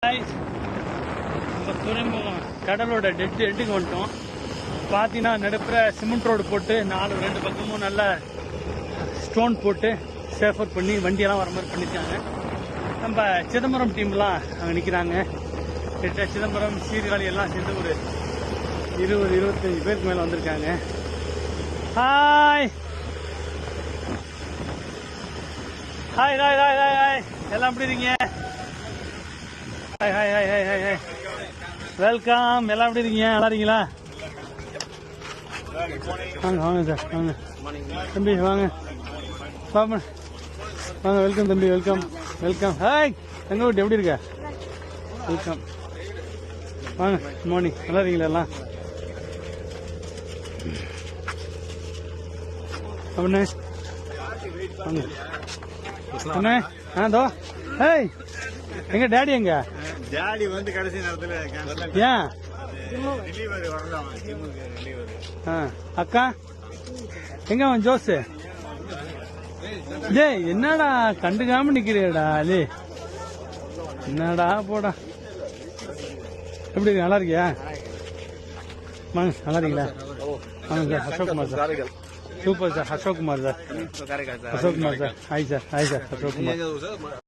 நம்ம துறைமுகம் கடலோட எட்டுக்கு வந்துட்டோம். பார்த்தீங்கன்னா நடுப்புற சிமெண்ட் ரோடு போட்டு ரெண்டு பக்கமும் நல்ல ஸ்டோன் போட்டு சேஃபர் பண்ணி வண்டியெல்லாம் வர மாதிரி பண்ணியிருக்காங்க. நம்ம சிதம்பரம் டீம்லாம் அங்கே நிற்கிறாங்க. கிட்ட சிதம்பரம் சீர்காழி எல்லாம் சேர்ந்து ஒரு 20-25 பேருக்கு மேலே வந்திருக்காங்க. Hi hi hi hi hi hi எல்லாம் எப்படி இருக்கீங்க? Hi hi hi hi hi hi welcome. எல்லாம் எப்படி இருக்கீங்க? நல்லா இருக்கீங்களா? வாங்க வாங்க சார், வாங்க தம்பி, வாங்க பாப்பா, வாங்க. வெல்கம் தம்பி, வெல்கம் வெல்கம். ஹாய் தங்கக்குட்டி, எப்படி இருக்க? வெல்கம், வாங்க. குட் மார்னிங், நல்லா இருக்கீங்களா எல்லாம்? அப்படின்னே வாங்க அண்ணே. தோ. ஹேய், எங்க டேடி? எங்க டாடி வந்து கடைசி நேரத்துல ஏன்? அக்கா எங்க அவன் ஜோஸ்? டேய் என்னடா கண்டுக்காம நிக்கிறியடா? அது என்னடா போடா. எப்படி இருக்கு? நல்லா இருக்கியா? வாங்க, நல்லா இருக்கீங்களா? வாங்க sir, Ashokkumar sir. Super sir, Ashokkumar sir. Ashokkumar sir. Hi sir, hi sir, Ashokkumar.